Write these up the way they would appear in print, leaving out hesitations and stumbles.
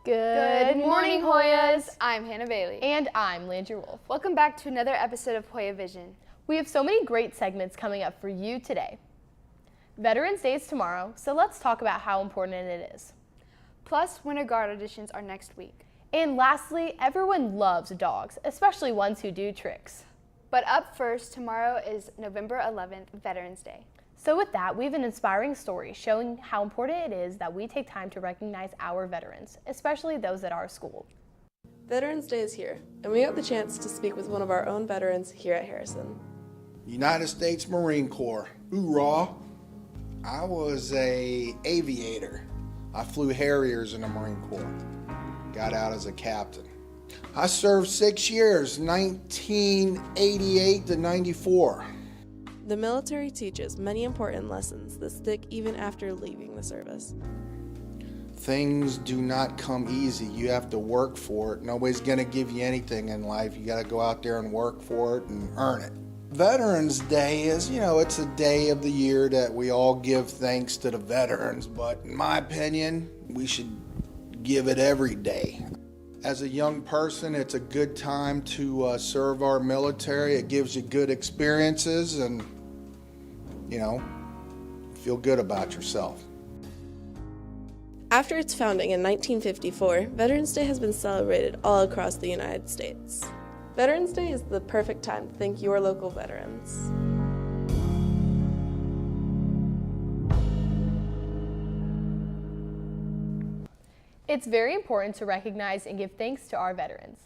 Good morning, Hoyas! I'm Hannah Bailey. And I'm Landry Wolf. Welcome back to another episode of HoyaVision. We have so many great segments coming up for you today. Veterans Day is tomorrow, so let's talk about how important it is. Plus, Winter Guard auditions are next week. And lastly, everyone loves dogs, especially ones who do tricks. But up first, tomorrow is November 11th, Veterans Day. So with that, we have an inspiring story showing how important it is that we take time to recognize our veterans, especially those at our school. Veterans Day is here, and we got the chance to speak with one of our own veterans here at Harrison. United States Marine Corps, hoorah! I was an aviator. I flew Harriers in the Marine Corps. Got out as a captain. I served 6 years, 1988 to 94. The military teaches many important lessons that stick even after leaving the service. Things do not come easy. You have to work for it. Nobody's going to give you anything in life. You got to go out there and work for it and earn it. Veterans Day is, it's a day of the year that we all give thanks to the veterans, but in my opinion, we should give it every day. As a young person, it's a good time to serve our military. It gives you good experiences and, feel good about yourself. After its founding in 1954, Veterans Day has been celebrated all across the United States. Veterans Day is the perfect time to thank your local veterans. It's very important to recognize and give thanks to our veterans.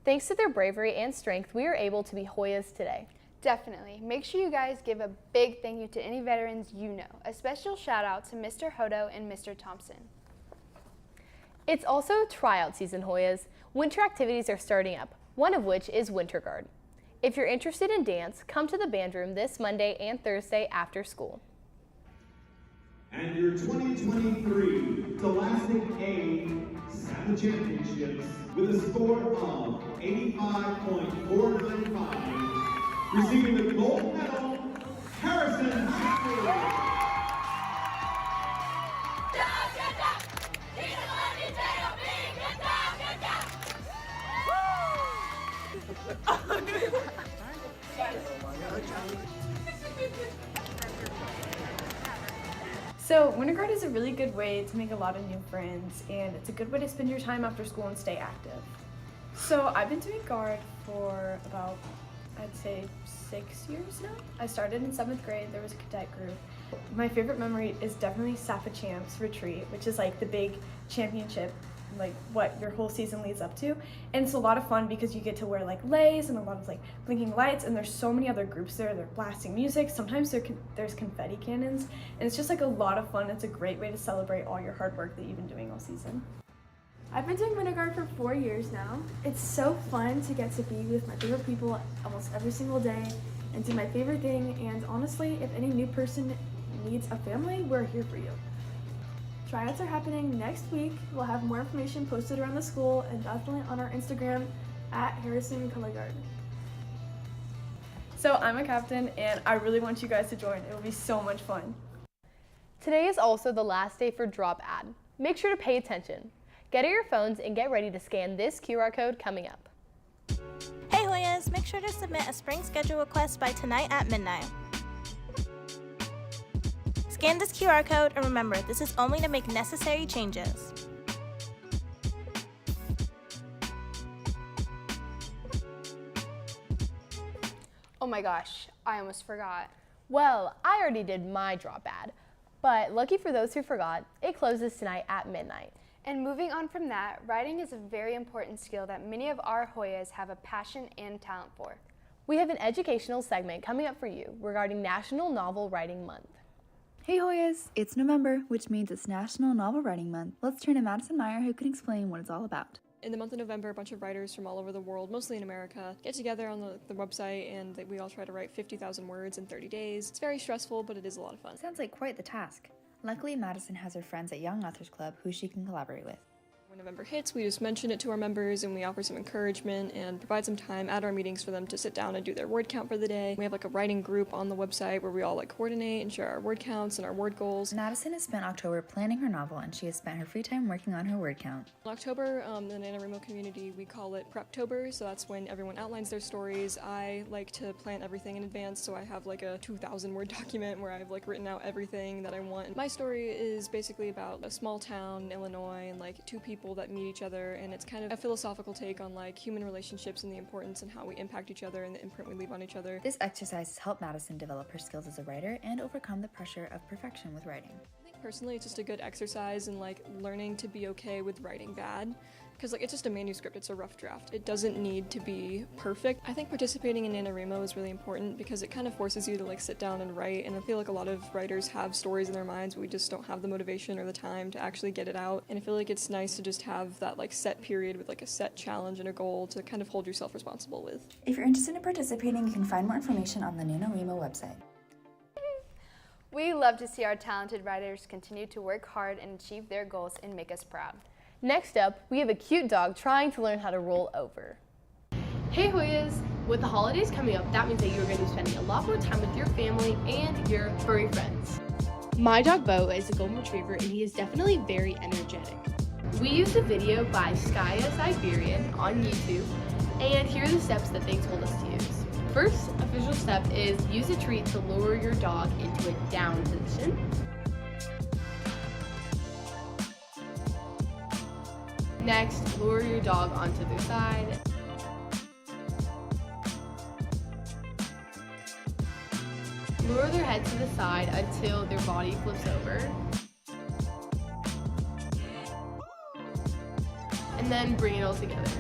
Thanks to their bravery and strength, we are able to be Hoyas today. Definitely. Make sure you guys give a big thank you to any veterans you know. A special shout out to Mr. Hodo and Mr. Thompson. It's also tryout season, Hoyas. Winter activities are starting up, one of which is Winter Guard. If you're interested in dance, come to the band room this Monday and Thursday after school. And your 2023 Scholastic A Saturday Championships with a score of 85.495, receiving the gold medal, Harrison High School. So Winter Guard is a really good way to make a lot of new friends, and it's a good way to spend your time after school and stay active. So I've been doing Guard for about, I'd say, 6 years now. I started in 7th grade. There was a cadet group. My favorite memory is definitely Safa Champs Retreat, which is like the big championship, like what your whole season leads up to. And it's a lot of fun because you get to wear like leis and a lot of like blinking lights, and there's so many other groups there. They're blasting music. Sometimes there's confetti cannons, and it's just like a lot of fun. It's a great way to celebrate all your hard work that you've been doing all season. I've been doing Winter Guard for 4 years now. It's so fun to get to be with my favorite people almost every single day and do my favorite thing, and honestly, if any new person needs a family, we're here for you. Tryouts are happening next week. We'll have more information posted around the school and definitely on our Instagram at Harrison Color Guard. So I'm a captain, and I really want you guys to join. It will be so much fun. Today is also the last day for Drop Ad. Make sure to pay attention. Get out your phones and get ready to scan this QR code coming up. Hey Hoyas, make sure to submit a spring schedule request by tonight at midnight. Scan this QR code and remember, this is only to make necessary changes. Oh my gosh, I almost forgot. Well, I already did my Drop Ad, but lucky for those who forgot, it closes tonight at midnight. And moving on from that, writing is a very important skill that many of our Hoyas have a passion and talent for. We have an educational segment coming up for you regarding National Novel Writing Month. Hey Hoyas! It's November, which means it's National Novel Writing Month. Let's turn to Madison Meyer, who can explain what it's all about. In the month of November, a bunch of writers from all over the world, mostly in America, get together on the website, and we all try to write 50,000 words in 30 days. It's very stressful, but it is a lot of fun. Sounds like quite the task. Luckily, Madison has her friends at Young Authors Club who she can collaborate with. When a member hits, we just mention it to our members and we offer some encouragement and provide some time at our meetings for them to sit down and do their word count for the day. We have like a writing group on the website where we all like coordinate and share our word counts and our word goals. Madison has spent October planning her novel, and she has spent her free time working on her word count. In October, in the NaNoWriMo community, we call it Preptober, so that's when everyone outlines their stories. I like to plan everything in advance, so I have like a 2,000 word document where I've like written out everything that I want. My story is basically about a small town in Illinois and like two people that meet each other, and it's kind of a philosophical take on like human relationships and the importance and how we impact each other and the imprint we leave on each other. This exercise has helped Madison develop her skills as a writer and overcome the pressure of perfection with writing. I think personally it's just a good exercise in like learning to be okay with writing bad. Because like it's just a manuscript, it's a rough draft. It doesn't need to be perfect. I think participating in NaNoWriMo is really important because it kind of forces you to like sit down and write, and I feel like a lot of writers have stories in their minds, but we just don't have the motivation or the time to actually get it out. And I feel like it's nice to just have that like set period with like a set challenge and a goal to kind of hold yourself responsible with. If you're interested in participating, you can find more information on the NaNoWriMo website. We love to see our talented writers continue to work hard and achieve their goals and make us proud. Next up, we have a cute dog trying to learn how to roll over. Hey Hoyas! With the holidays coming up, that means that you're going to be spending a lot more time with your family and your furry friends. My dog Bo is a golden retriever and he is definitely very energetic. We used a video by Skya Siberian on YouTube, and here are the steps that they told us to use. First official step is use a treat to lure your dog into a down position. Next, lure your dog onto their side. Lure their head to the side until their body flips over. And then bring it all together.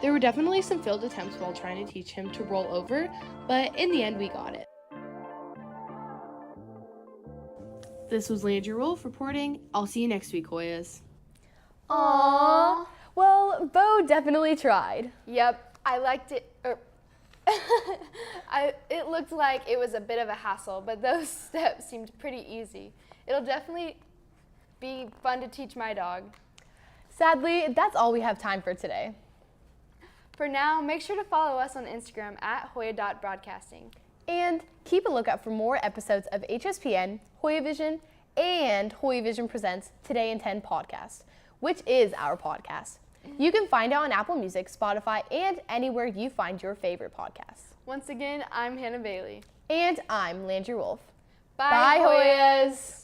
There were definitely some failed attempts while trying to teach him to roll over, but in the end we got it. This was Landry Rolfe reporting. I'll see you next week, Hoyas. Aww. Well, Bo definitely tried. Yep, I liked it. It looked like it was a bit of a hassle, but those steps seemed pretty easy. It'll definitely be fun to teach my dog. Sadly, that's all we have time for today. For now, make sure to follow us on Instagram at Hoya.broadcasting. And keep a lookout for more episodes of HSPN, HoyaVision, and HoyaVision Presents Today in 10 podcast, which is our podcast. You can find it on Apple Music, Spotify, and anywhere you find your favorite podcasts. Once again, I'm Hannah Bailey. And I'm Landry Rolfe. Bye, Bye, Hoyas!